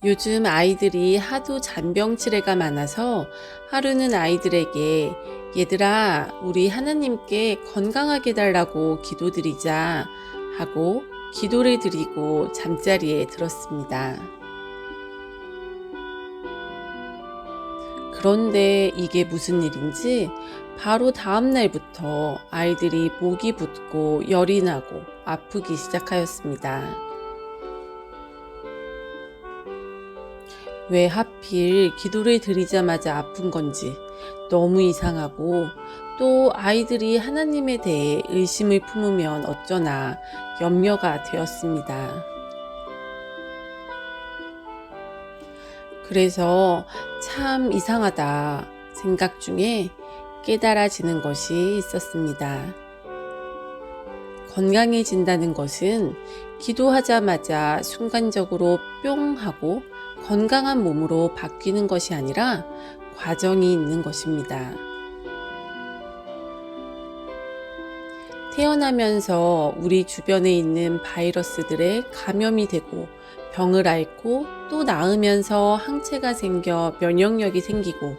요즘 아이들이 하도 잔병치레가 많아서 하루는 아이들에게 얘들아, 우리 하나님께 건강하게 달라고 기도드리자 하고 기도를 드리고 잠자리에 들었습니다. 그런데 이게 무슨 일인지 바로 다음 날부터 아이들이 목이 붓고 열이 나고 아프기 시작하였습니다. 왜 하필 기도를 드리자마자 아픈 건지 너무 이상하고, 또 아이들이 하나님에 대해 의심을 품으면 어쩌나 염려가 되었습니다. 그래서 참 이상하다 생각 중에 깨달아지는 것이 있었습니다. 건강해진다는 것은 기도하자마자 순간적으로 뿅 하고 건강한 몸으로 바뀌는 것이 아니라 과정이 있는 것입니다. 태어나면서 우리 주변에 있는 바이러스들에 감염이 되고 병을 앓고, 또 나으면서 항체가 생겨 면역력이 생기고,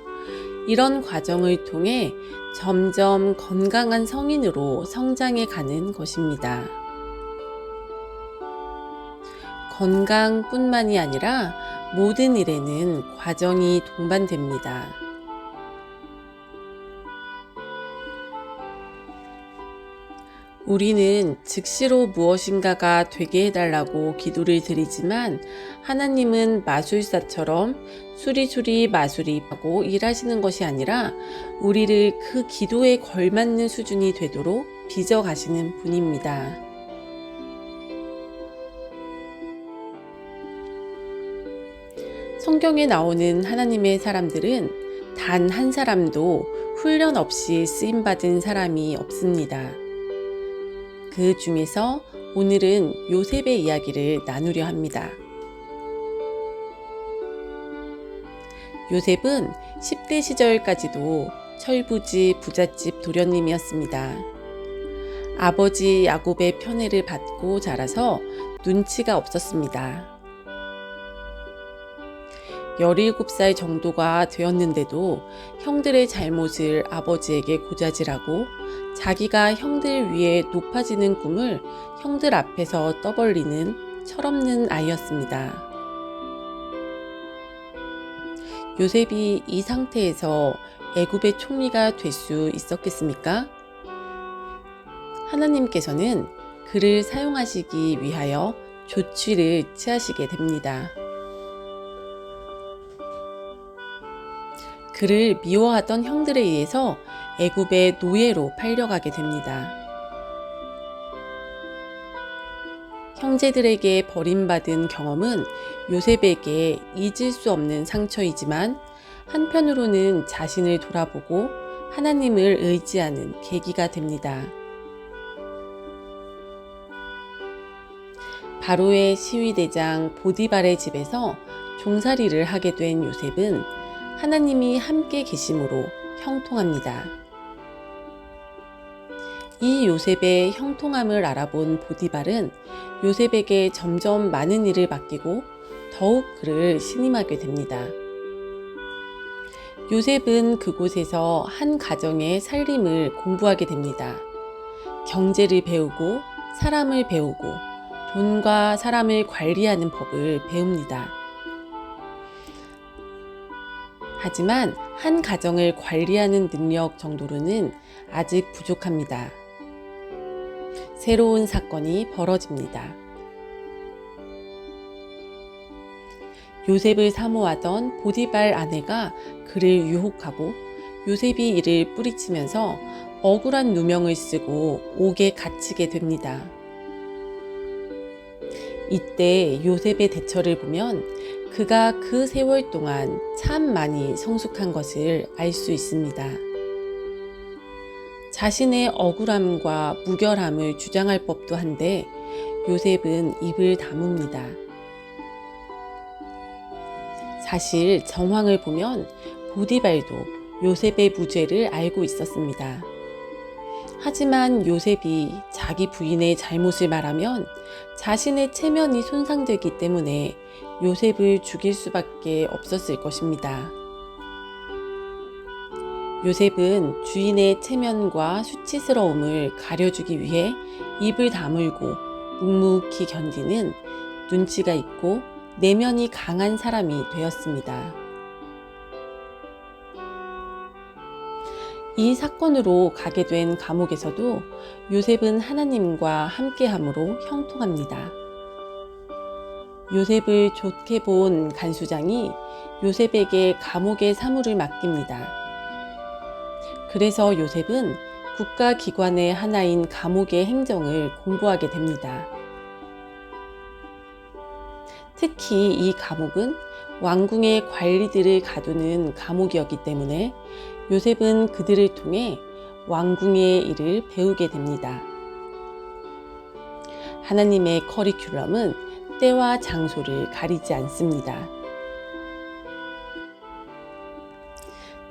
이런 과정을 통해 점점 건강한 성인으로 성장해 가는 것입니다. 건강뿐만이 아니라 모든 일에는 과정이 동반됩니다. 우리는 즉시로 무엇인가가 되게 해달라고 기도를 드리지만, 하나님은 마술사처럼 수리수리 마술이 하고 일하시는 것이 아니라 우리를 그 기도에 걸맞는 수준이 되도록 빚어가시는 분입니다. 성경에 나오는 하나님의 사람들은 단 한 사람도 훈련 없이 쓰임받은 사람이 없습니다. 그 중에서 오늘은 요셉의 이야기를 나누려 합니다. 요셉은 10대 시절까지도 철부지 부잣집 도련님이었습니다. 아버지 야곱의 편애를 받고 자라서 눈치가 없었습니다. 17살 정도가 되었는데도 형들의 잘못을 아버지에게 고자질하고, 자기가 형들 위에 높아지는 꿈을 형들 앞에서 떠벌리는 철없는 아이였습니다. 요셉이 이 상태에서 애굽의 총리가 될 수 있었겠습니까? 하나님께서는 그를 사용하시기 위하여 조치를 취하시게 됩니다. 그를 미워하던 형들에 의해서 애굽의 노예로 팔려가게 됩니다. 형제들에게 버림받은 경험은 요셉에게 잊을 수 없는 상처이지만, 한편으로는 자신을 돌아보고 하나님을 의지하는 계기가 됩니다. 바로의 시위대장 보디발의 집에서 종살이를 하게 된 요셉은 하나님이 함께 계심으로 형통합니다. 이 요셉의 형통함을 알아본 보디발은 요셉에게 점점 많은 일을 맡기고 더욱 그를 신임하게 됩니다. 요셉은 그곳에서 한 가정의 살림을 공부하게 됩니다. 경제를 배우고 사람을 배우고 돈과 사람을 관리하는 법을 배웁니다. 하지만 한 가정을 관리하는 능력 정도로는 아직 부족합니다. 새로운 사건이 벌어집니다. 요셉을 사모하던 보디발 아내가 그를 유혹하고, 요셉이 이를 뿌리치면서 억울한 누명을 쓰고 옥에 갇히게 됩니다. 이때 요셉의 대처를 보면 그가 그 세월 동안 참 많이 성숙한 것을 알 수 있습니다. 자신의 억울함과 무결함을 주장할 법도 한데 요셉은 입을 다뭅니다. 사실 정황을 보면 보디발도 요셉의 무죄를 알고 있었습니다. 하지만 요셉이 자기 부인의 잘못을 말하면 자신의 체면이 손상되기 때문에 요셉을 죽일 수밖에 없었을 것입니다. 요셉은 주인의 체면과 수치스러움을 가려주기 위해 입을 다물고 묵묵히 견디는 눈치가 있고 내면이 강한 사람이 되었습니다. 이 사건으로 가게 된 감옥에서도 요셉은 하나님과 함께함으로 형통합니다. 요셉을 좋게 본 간수장이 요셉에게 감옥의 사무를 맡깁니다. 그래서 요셉은 국가기관의 하나인 감옥의 행정을 공부하게 됩니다. 특히 이 감옥은 왕궁의 관리들을 가두는 감옥이었기 때문에 요셉은 그들을 통해 왕궁의 일을 배우게 됩니다. 하나님의 커리큘럼은 때와 장소를 가리지 않습니다.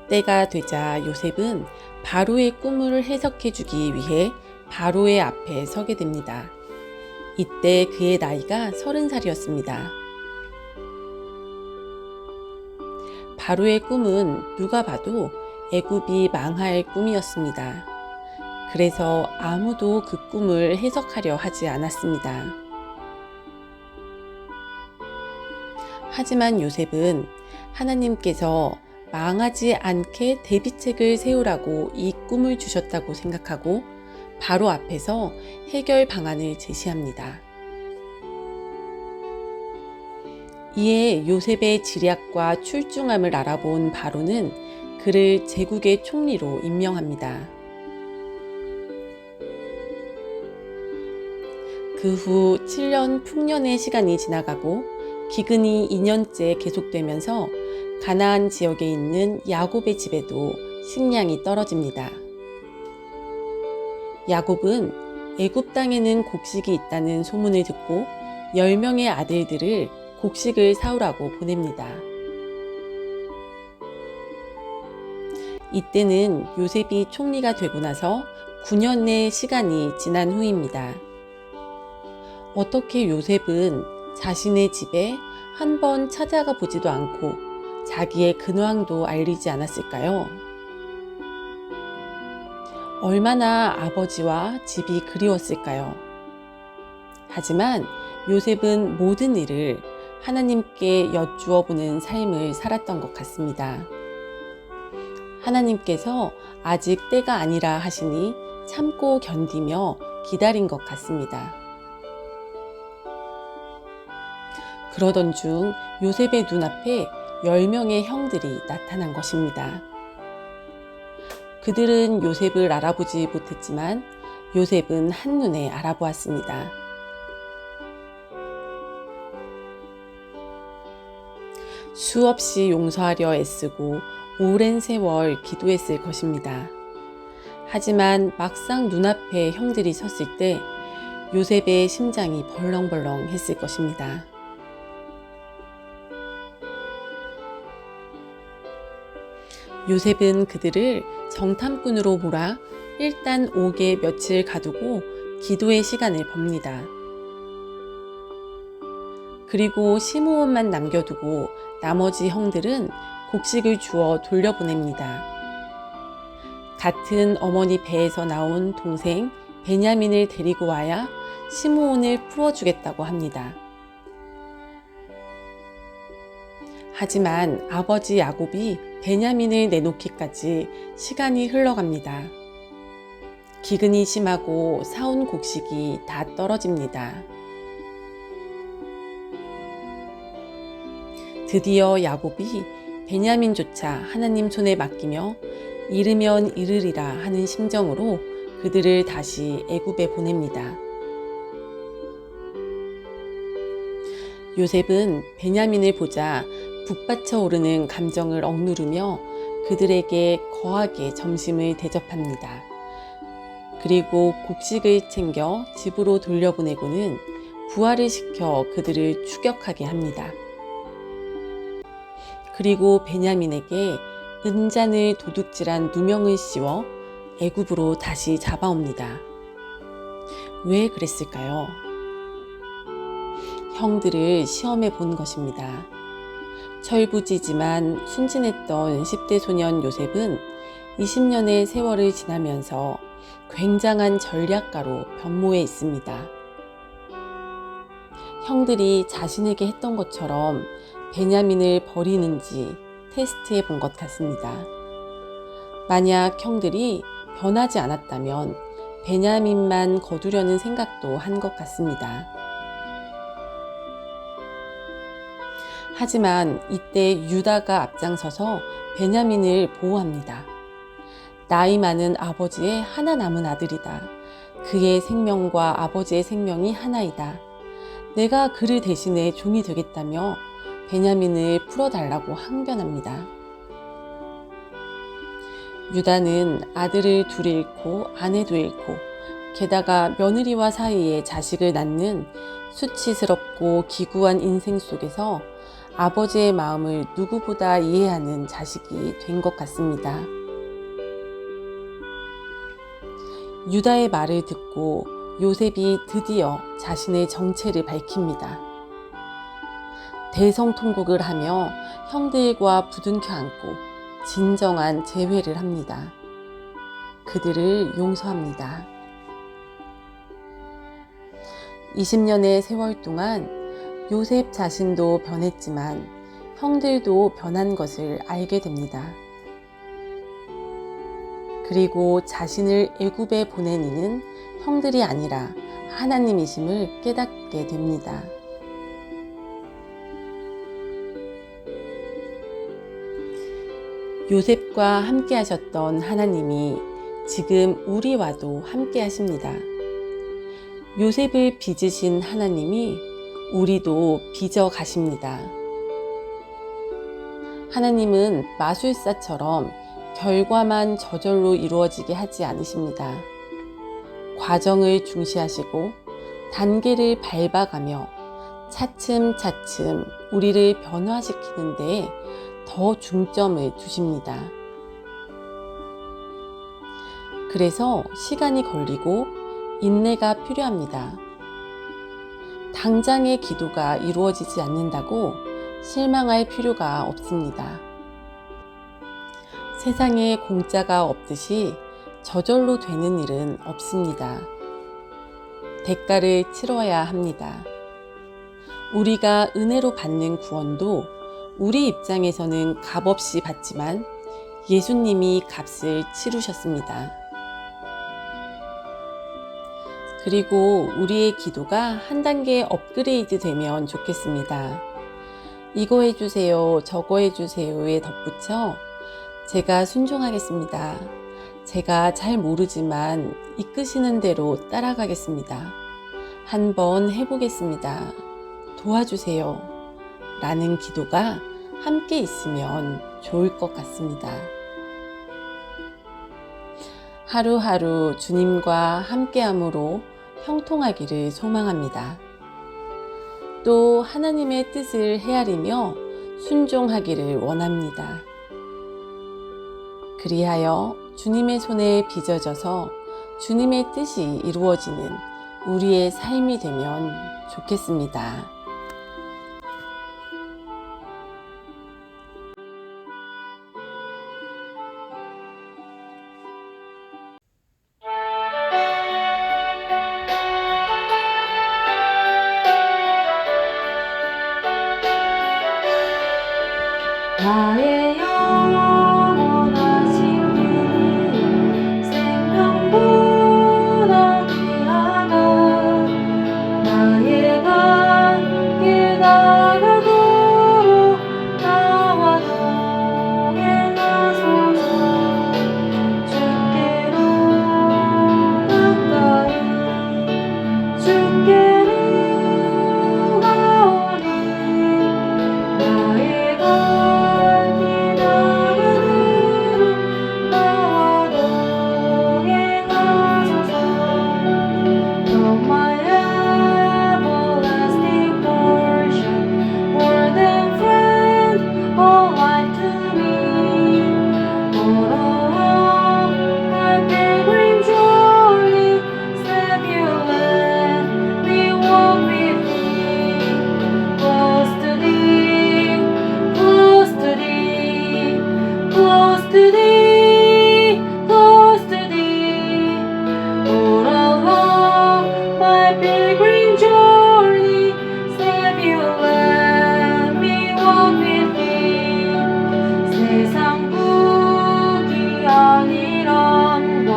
때가 되자 요셉은 바로의 꿈을 해석해 주기 위해 바로의 앞에 서게 됩니다. 이때 그의 나이가 30살이었습니다. 바로의 꿈은 누가 봐도 애굽이 망할 꿈이었습니다. 그래서 아무도 그 꿈을 해석하려 하지 않았습니다. 하지만 요셉은 하나님께서 망하지 않게 대비책을 세우라고 이 꿈을 주셨다고 생각하고 바로 앞에서 해결 방안을 제시합니다. 이에 요셉의 지략과 출중함을 알아본 바로는 그를 제국의 총리로 임명합니다. 그 후 7년 풍년의 시간이 지나가고 기근이 2년째 계속되면서 가나안 지역에 있는 야곱의 집에도 식량이 떨어집니다. 야곱은 애굽 땅에는 곡식이 있다는 소문을 듣고 10명의 아들들을 곡식을 사오라고 보냅니다. 이때는 요셉이 총리가 되고 나서 9년의 시간이 지난 후입니다. 어떻게 요셉은 자신의 집에 한 번 찾아가 보지도 않고 자기의 근황도 알리지 않았을까요? 얼마나 아버지와 집이 그리웠을까요? 하지만 요셉은 모든 일을 하나님께 여쭈어 보는 삶을 살았던 것 같습니다. 하나님께서 아직 때가 아니라 하시니 참고 견디며 기다린 것 같습니다. 그러던 중 요셉의 눈앞에 10명의 형들이 나타난 것입니다. 그들은 요셉을 알아보지 못했지만 요셉은 한눈에 알아보았습니다. 수없이 용서하려 애쓰고 오랜 세월 기도했을 것입니다. 하지만 막상 눈앞에 형들이 섰을 때 요셉의 심장이 벌렁벌렁 했을 것입니다. 요셉은 그들을 정탐꾼으로 몰아 일단 옥에 며칠 가두고 기도의 시간을 법니다. 그리고 시므온만 남겨두고 나머지 형들은 곡식을 주어 돌려보냅니다. 같은 어머니 배에서 나온 동생 베냐민을 데리고 와야 시므온을 풀어주겠다고 합니다. 하지만 아버지 야곱이 베냐민을 내놓기까지 시간이 흘러갑니다. 기근이 심하고 사온 곡식이 다 떨어집니다. 드디어 야곱이 베냐민조차 하나님 손에 맡기며 이르면 이르리라 하는 심정으로 그들을 다시 애굽에 보냅니다. 요셉은 베냐민을 보자 북받쳐 오르는 감정을 억누르며 그들에게 거하게 점심을 대접합니다. 그리고 곡식을 챙겨 집으로 돌려보내고는 부활을 시켜 그들을 추격하게 합니다. 그리고 베냐민에게 은잔을 도둑질한 누명을 씌워 애굽으로 다시 잡아옵니다. 왜 그랬을까요? 형들을 시험해 본 것입니다. 철부지지만 순진했던 10대 소년 요셉은 20년의 세월을 지나면서 굉장한 전략가로 변모해 있습니다. 형들이 자신에게 했던 것처럼 베냐민을 버리는지 테스트해 본 것 같습니다. 만약 형들이 변하지 않았다면 베냐민만 거두려는 생각도 한 것 같습니다. 하지만 이때 유다가 앞장서서 베냐민을 보호합니다. 나이 많은 아버지의 하나 남은 아들이다. 그의 생명과 아버지의 생명이 하나이다. 내가 그를 대신해 종이 되겠다며 베냐민을 풀어달라고 항변합니다. 유다는 아들을 둘 잃고 아내도 잃고 게다가 며느리와 사이에 자식을 낳는 수치스럽고 기구한 인생 속에서 아버지의 마음을 누구보다 이해하는 자식이 된 것 같습니다. 유다의 말을 듣고 요셉이 드디어 자신의 정체를 밝힙니다. 대성통곡을 하며 형들과 부둥켜 안고 진정한 재회를 합니다. 그들을 용서합니다. 20년의 세월 동안 요셉 자신도 변했지만 형들도 변한 것을 알게 됩니다. 그리고 자신을 애굽에 보낸 이는 형들이 아니라 하나님이심을 깨닫게 됩니다. 요셉과 함께 하셨던 하나님이 지금 우리와도 함께 하십니다. 요셉을 빚으신 하나님이 우리도 빚어 가십니다. 하나님은 마술사처럼 결과만 저절로 이루어지게 하지 않으십니다. 과정을 중시하시고 단계를 밟아가며 차츰차츰 우리를 변화시키는 데에 더 중점을 두십니다. 그래서 시간이 걸리고 인내가 필요합니다. 당장의 기도가 이루어지지 않는다고 실망할 필요가 없습니다. 세상에 공짜가 없듯이 저절로 되는 일은 없습니다. 대가를 치러야 합니다. 우리가 은혜로 받는 구원도 우리 입장에서는 값없이 받지만 예수님이 값을 치르셨습니다. 그리고 우리의 기도가 한 단계 업그레이드 되면 좋겠습니다. 이거 해주세요, 저거 해주세요에 덧붙여 제가 순종하겠습니다. 제가 잘 모르지만 이끄시는 대로 따라가겠습니다. 한번 해보겠습니다. 도와주세요. 라는 기도가 함께 있으면 좋을 것 같습니다. 하루하루 주님과 함께함으로 형통하기를 소망합니다. 또 하나님의 뜻을 헤아리며 순종하기를 원합니다. 그리하여 주님의 손에 빚어져서 주님의 뜻이 이루어지는 우리의 삶이 되면 좋겠습니다. 나의 영원하신 분 생명보다 귀하다 나의 간 to thee, close to thee. All along my pilgrim journey, Savior, let me walk with thee. 세상 부귀한 이람과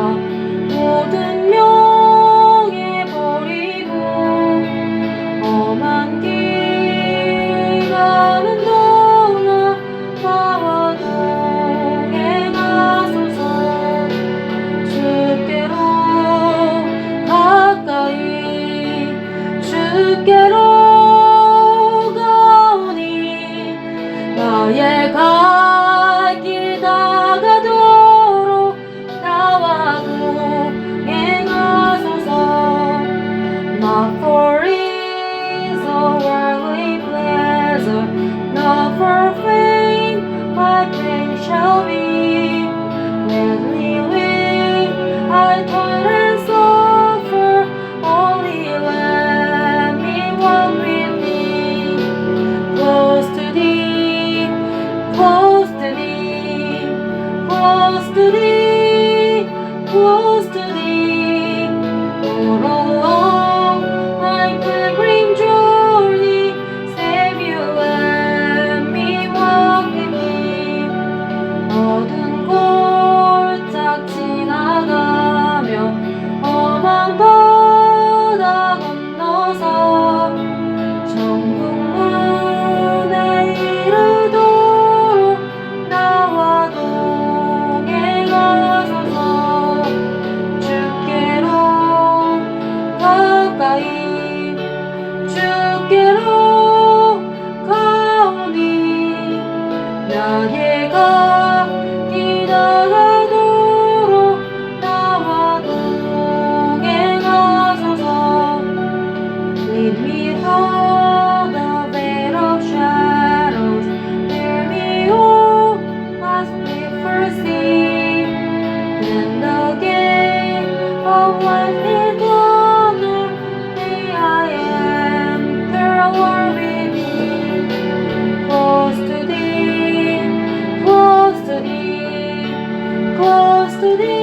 모든 명예 버리고 험한 길 가는 동안 나와 동행하소서. 주께로 가까이 주께로 가오니 나의 갈 길 다가도록 나와 동행하소서. Not for ease or worldly pleasure, not for fame my pain shall be. Gladly will I toil and suffer, only let me walk with thee. Close to thee, close to thee, close to thee, close to thee. All along my pilgrim journey, Savior, let me walk with thee. 어두운 골짝 지나가며 험한 바다 건너서 천국문에 이르도록 나와 동행하소서. 주께로 가까이 주께로 가오니 나의 갈 길 다가도록 나와 동행하소서. Lead me through the veil of shadows, bear me home as we first see. When the gate of life is honor, may I enter Lord with thee. Close to thee, close to thee, close to thee.